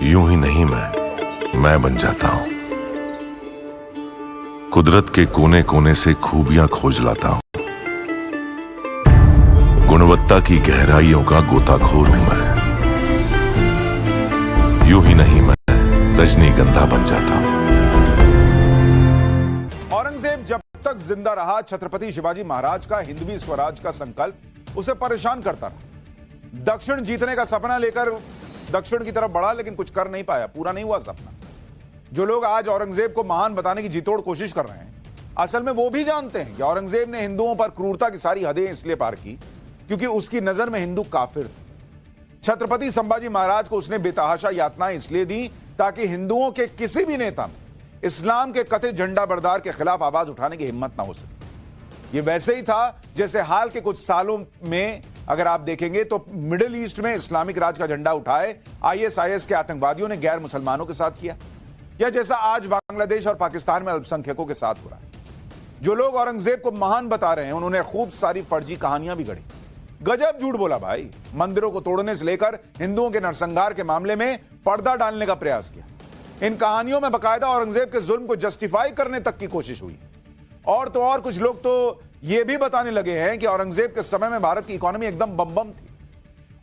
यूं ही नहीं मैं बन जाता हूं। कुदरत के कोने कोने से खूबियां खोज लाता हूं। गुणवत्ता की गहराइयों का गोताखोर हूं मैं। यूं ही नहीं मैं रजनीगंधा बन जाता हूं। औरंगजेब जब तक जिंदा रहा, छत्रपति शिवाजी महाराज का हिंदवी स्वराज का संकल्प उसे परेशान करता रहा। दक्षिण जीतने का सपना लेकर दक्षिण की तरफ बढ़ा, लेकिन कुछ कर नहीं पाया, पूरा नहीं हुआ सपना। जो लोग आज औरंगजेब को महान बताने की जीतोड़ कोशिश कर रहे हैं, असल में वो भी जानते हैं कि औरंगजेब ने हिंदुओं पर क्रूरता की सारी हदें इसलिए पार की क्योंकि उसकी नजर में हिंदू काफिर थे। छत्रपति संभाजी महाराज को उसने बेतहाशा यातनाएं इसलिए दी ताकि हिंदुओं के किसी भी नेता में इस्लाम के कथित झंडा बरदार के खिलाफ आवाज उठाने की हिम्मत ना हो सके। यह वैसे ही था जैसे हाल के कुछ सालों में अगर आप देखेंगे तो मिडिल ईस्ट में इस्लामिक राज का झंडा उठाए आईएसआईएस के आतंकवादियों ने गैर मुसलमानों के साथ किया, या जैसा आज बांग्लादेश और पाकिस्तान में अल्पसंख्यकों के साथ हो रहा है। जो लोग औरंगजेब को महान बता रहे हैं, उन्होंने खूब सारी फर्जी कहानियां भी गढ़ी। गजब झूठ बोला भाई। मंदिरों को तोड़ने से लेकर हिंदुओं के नरसंहार के मामले में पर्दा डालने का प्रयास किया। इन कहानियों में बकायदा औरंगजेब के जुल्म को जस्टिफाई करने तक की कोशिश हुई। और तो और कुछ लोग तो यह भी बताने लगे हैं कि औरंगजेब के समय में भारत की इकोनॉमी एकदम बम थी।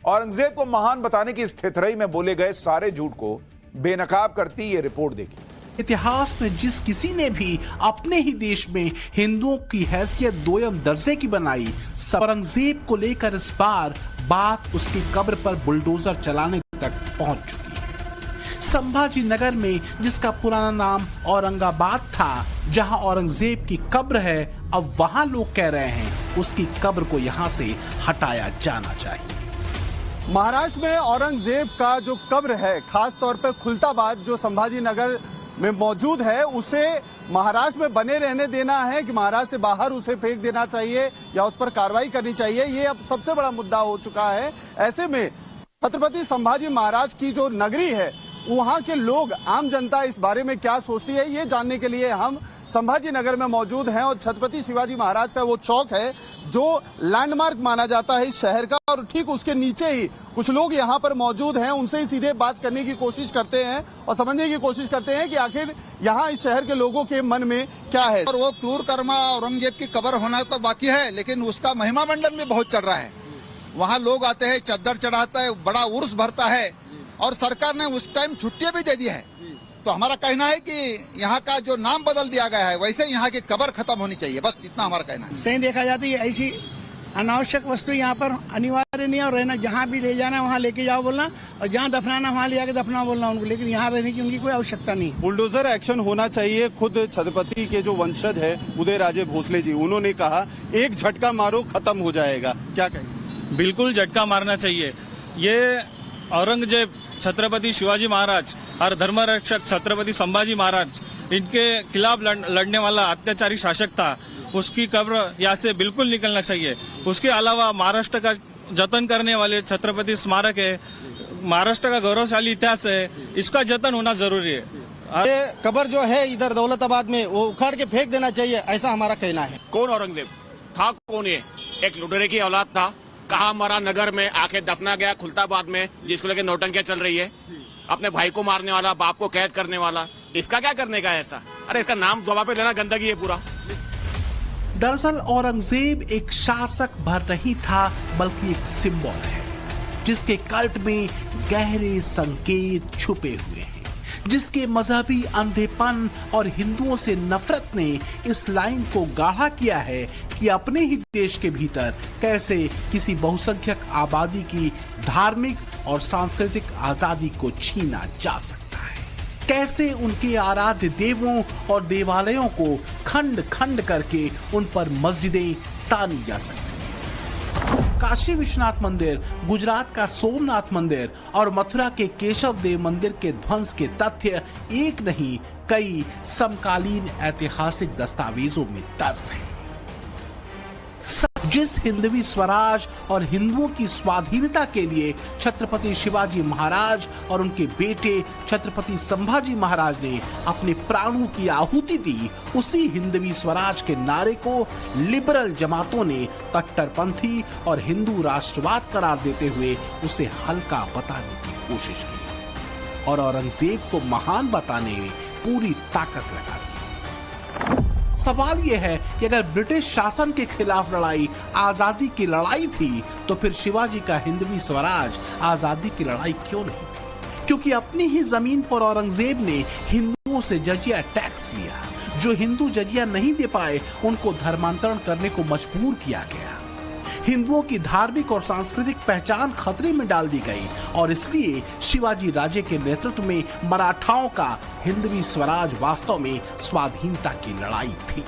औरंगजेब को महान बताने की इस थिथरई में बोले गए सारे झूठ को बेनकाब करती ये रिपोर्ट देखी। इतिहास में जिस किसी ने भी अपने ही देश में हिंदुओं की हैसियत दोयम दर्जे की बनाई, औरंगजेब को लेकर इस बार बात उसकी कब्र पर बुलडोजर चलाने तक पहुंच चुकी है। संभाजी नगर में जिसका पुराना नाम औरंगाबाद था, जहां औरंगजेब की कब्र है, अब वहां लोग कह रहे हैं उसकी कब्र को यहां से हटाया जाना चाहिए। महाराष्ट्र में औरंगजेब का जो कब्र है, खास तौर पर खुलताबाद जो संभाजी नगर में मौजूद है, उसे महाराष्ट्र में बने रहने देना है कि महाराष्ट्र से बाहर उसे फेंक देना चाहिए या उस पर कार्रवाई करनी चाहिए, ये अब सबसे बड़ा मुद्दा हो चुका है। ऐसे में छत्रपति संभाजी महाराज की जो नगरी है, वहां के लोग, आम जनता इस बारे में क्या सोचती है, ये जानने के लिए हम संभाजी नगर में मौजूद हैं। और छत्रपति शिवाजी महाराज का वो चौक है जो लैंडमार्क माना जाता है इस शहर का, और ठीक उसके नीचे ही कुछ लोग यहाँ पर मौजूद हैं। उनसे ही सीधे बात करने की कोशिश करते हैं और समझने की कोशिश करते हैं कि आखिर यहाँ इस शहर के लोगों के मन में क्या है। और वो क्रूर कर्मा औरंगजेब की कब्र होना तो बाकी है, लेकिन उसका महिमा मंडन भी बहुत चल रहा है। वहाँ लोग आते हैं, चद्दर चढ़ाता है, बड़ा उर्स भरता है, और सरकार ने उस टाइम छुट्टियां भी दे दी है। तो हमारा कहना है कि यहाँ का जो नाम बदल दिया गया है, वैसे यहाँ की कब्र खत्म होनी चाहिए, बस इतना हमारा कहना है। सही देखा जाता है ऐसी अनावश्यक वस्तु यहाँ पर अनिवार्य नहीं है, और रहना जहाँ भी ले जाना वहाँ लेके जाओ बोलना, और जहाँ दफनाना वहाँ ले जाके दफना बोलना उनको, लेकिन यहाँ रहने की उनकी कोई आवश्यकता नहीं। बुलडोजर एक्शन होना चाहिए। खुद छत्रपति के जो वंशज है उदयराजे भोसले जी, उन्होंने कहा एक झटका मारो खत्म हो जाएगा, क्या कहेंगे? बिल्कुल झटका मारना चाहिए। ये औरंगजेब, छत्रपति शिवाजी महाराज और धर्मरक्षक छत्रपति संभाजी महाराज, इनके खिलाफ लड़ने वाला अत्याचारी शासक था, उसकी कब्र यहाँ से बिल्कुल निकलना चाहिए। उसके अलावा महाराष्ट्र का जतन करने वाले छत्रपति स्मारक है, महाराष्ट्र का गौरवशाली इतिहास है, इसका जतन होना जरूरी है। ये कब्र जो है इधर दौलताबाद में, वो उखाड़ के फेंक देना चाहिए, ऐसा हमारा कहना है। कौन औरंगजेब था? कौन ये? एक लुटेरे की औलाद था। कहा हमारा नगर में आके दफना गया खुलताबाद में, जिसको लेके नौटंकियां चल रही है। अपने भाई को मारने वाला, बाप को कैद करने वाला, इसका क्या करने का है ऐसा? अरे इसका नाम जबाब पे लेना गंदगी है पूरा। दरअसल औरंगजेब एक शासक भर नहीं था, बल्कि एक सिंबल है जिसके कल्ट में गहरे संकेत छुपे हुए हैं, जिसके मजहबी अंधेपन और हिंदुओं से नफरत ने इस लाइन को गाढ़ा किया है कि अपने ही देश के भीतर कैसे किसी बहुसंख्यक आबादी की धार्मिक और सांस्कृतिक आजादी को छीना जा सकता है, कैसे उनके आराध्य देवों और देवालयों को खंड खंड करके उन पर मस्जिदें तानी जा सकती है। काशी विश्वनाथ मंदिर, गुजरात का सोमनाथ मंदिर और मथुरा के केशव देव मंदिर के ध्वंस के तथ्य एक नहीं कई समकालीन ऐतिहासिक दस्तावेजों में दर्ज हैं। जिस हिंदवी स्वराज और हिंदुओं की स्वाधीनता के लिए छत्रपति शिवाजी महाराज और उनके बेटे छत्रपति संभाजी महाराज ने अपने प्राणों की आहुति दी, उसी हिंदवी स्वराज के नारे को लिबरल जमातों ने कट्टरपंथी और हिंदू राष्ट्रवाद करार देते हुए उसे हल्का बताने की कोशिश की। और औरंगजेब को महान बताने में पूरी ताकत लगा दी। सवाल यह है कि अगर ब्रिटिश शासन के खिलाफ लड़ाई आजादी की लड़ाई थी, तो फिर शिवाजी का हिंदवी स्वराज आजादी की लड़ाई क्यों नहीं थी? क्योंकि अपनी ही जमीन पर औरंगजेब ने हिंदुओं से जजिया टैक्स लिया। जो हिंदू जजिया नहीं दे पाए, उनको धर्मांतरण करने को मजबूर किया गया। हिंदुओं की धार्मिक और सांस्कृतिक पहचान खतरे में डाल दी गई और इसलिए शिवाजी राजे के नेतृत्व में मराठाओं का हिंदवी स्वराज वास्तव में स्वाधीनता की लड़ाई थी।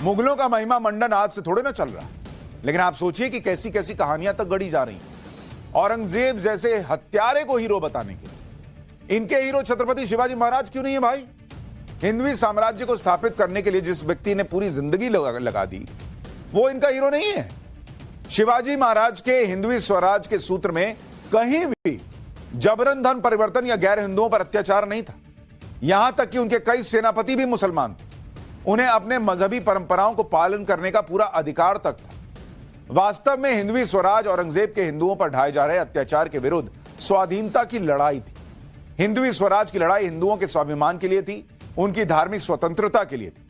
मुगलों का महिमा मंडन आज से थोड़े ना चल रहा, लेकिन आप सोचिए कि कैसी कैसी कहानियां तक गढ़ी जा रही औरंगजेब जैसे हत्यारे को हीरो बताने के। इनके हीरो छत्रपति शिवाजी महाराज क्यों नहीं है भाई? हिंदवी साम्राज्य को स्थापित करने के लिए जिस व्यक्ति ने पूरी जिंदगी लगा दी, वो इनका हीरो नहीं है। शिवाजी महाराज के हिंदवी स्वराज के सूत्र में कहीं भी जबरन धन परिवर्तन या गैर हिंदुओं पर अत्याचार नहीं था। यहां तक कि उनके कई सेनापति भी मुसलमान थे। उन्हें अपने मजहबी परंपराओं को पालन करने का पूरा अधिकार तक था। वास्तव में हिंदवी स्वराज औरंगजेब के हिंदुओं पर ढाए जा रहे अत्याचार के विरुद्ध स्वाधीनता की लड़ाई थी। हिंदवी स्वराज की लड़ाई हिंदुओं के स्वाभिमान के लिए थी, उनकी धार्मिक स्वतंत्रता के लिए थी।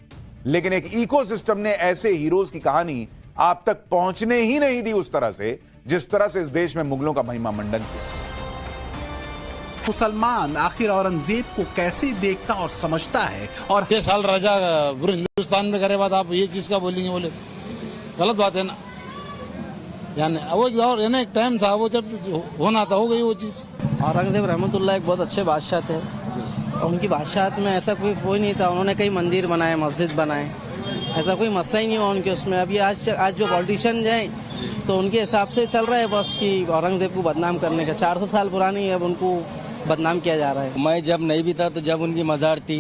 लेकिन एक इकोसिस्टम ने ऐसे हीरोज की कहानी आप तक पहुंचने ही नहीं दी उस तरह से, जिस तरह से इस देश में मुगलों का महिमा मंडन किया। मुसलमान आखिर औरंगजेब को कैसे देखता और समझता है? और ये साल राजा पूरे हिंदुस्तान में करे बात, आप ये चीज का बोलेंगे? बोले गलत बात है ना। यानी वो और एक टाइम था, वो जब होना था हो गई वो चीज। औरंगजेब रहमतुल्लाह एक बहुत अच्छे बादशाह थे। उनकी बादशाहत में ऐसा कोई नहीं था। उन्होंने कई मंदिर बनाए, मस्जिद बनाए, ऐसा कोई मसला ही नहीं हुआ उनके उसमें। अभी आज जो पॉलिटिशियन हैं तो उनके हिसाब से चल रहा है बस कि औरंगजेब को बदनाम करने का। 400 साल पुरानी अब उनको बदनाम किया जा रहा है। मैं जब नहीं भी था तो जब उनकी मज़ार थी,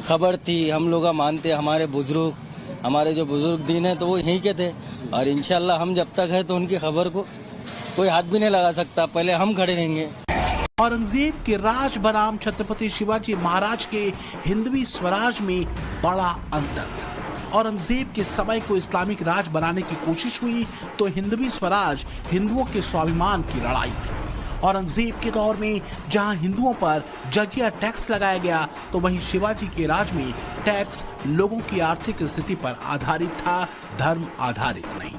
खबर थी, हम लोग मानते, हमारे जो बुजुर्ग दीन है तो वो यहीं के थे। और इंशाल्लाह हम जब तक है तो उनकी खबर को कोई हाथ भी नहीं लगा सकता। पहले हम खड़े रहेंगे। औरंगजेब के राज बनाम छत्रपति शिवाजी महाराज के हिंदवी स्वराज में बड़ा अंतर था। औरंगजेब के समय को इस्लामिक राज बनाने की कोशिश हुई तो हिंदवी स्वराज हिंदुओं के स्वाभिमान की लड़ाई थी। औरंगजेब के दौर में जहां हिंदुओं पर जजिया टैक्स लगाया गया, तो वहीं शिवाजी के राज में टैक्स लोगों की आर्थिक स्थिति पर आधारित था, धर्म आधारित नहीं।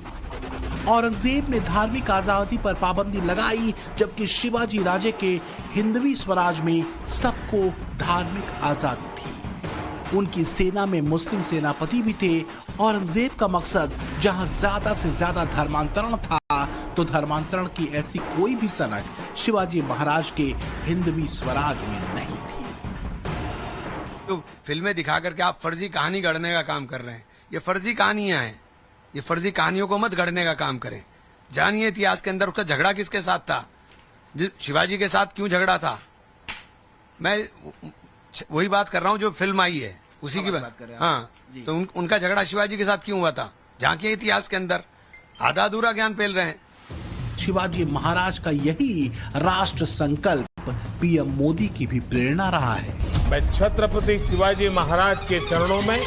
औरंगजेब ने धार्मिक आजादी पर पाबंदी लगाई, जबकि शिवाजी राजे के हिंदवी स्वराज में सबको धार्मिक आजादी थी। उनकी सेना में मुस्लिम सेनापति भी थे। औरंगजेब का मकसद जहां ज्यादा से ज्यादा धर्मांतरण था, तो धर्मांतरण की ऐसी कोई भी सनक शिवाजी महाराज के हिंदवी स्वराज में नहीं थी। तो फिल्में दिखा करके आप फर्जी कहानी गढ़ने का काम कर रहे हैं। ये फर्जी कहानियां हैं। ये फर्जी कहानियों को मत गढ़ने का काम करें। जानिए इतिहास के अंदर उसका झगड़ा किसके साथ था, शिवाजी के साथ क्यों झगड़ा था। मैं वही बात कर रहा हूँ जो फिल्म आई है, उसी की बात कर रहे हैं। हाँ, तो उनका झगड़ा शिवाजी के साथ क्यों हुआ था, झांकिए इतिहास के अंदर। आधा अधूरा ज्ञान फैल रहे हैं। शिवाजी महाराज का यही राष्ट्र संकल्प पीएम मोदी की भी प्रेरणा रहा है। मैं छत्रपति शिवाजी महाराज के चरणों में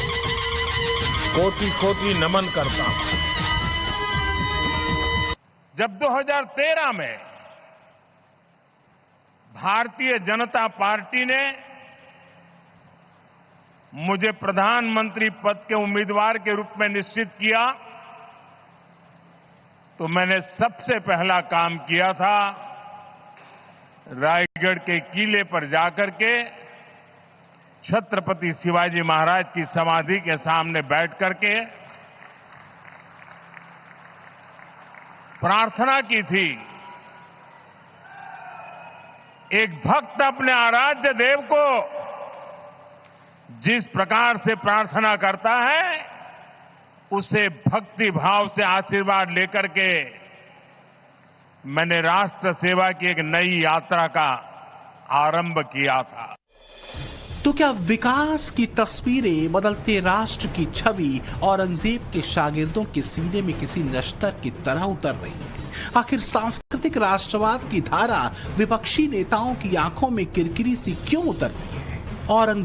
कोटि कोटि नमन करता हूं। जब 2013 में भारतीय जनता पार्टी ने मुझे प्रधानमंत्री पद के उम्मीदवार के रूप में निश्चित किया, तो मैंने सबसे पहला काम किया था रायगढ़ के किले पर जाकर के छत्रपति शिवाजी महाराज की समाधि के सामने बैठ करके प्रार्थना की थी। एक भक्त अपने आराध्य देव को जिस प्रकार से प्रार्थना करता है, उसे भक्ति भाव से आशीर्वाद लेकर के मैंने राष्ट्र सेवा की एक नई यात्रा का आरंभ किया था। तो क्या विकास की तस्वीरें, बदलते राष्ट्र की छवि औरंगजेब के शागिर्दों के सीने में किसी नश्तर की तरह उतर रही है? आखिर सांस्कृतिक राष्ट्रवाद की धारा विपक्षी नेताओं की आंखों में किरकिरी सी क्यों उतरती है? औरंगजेब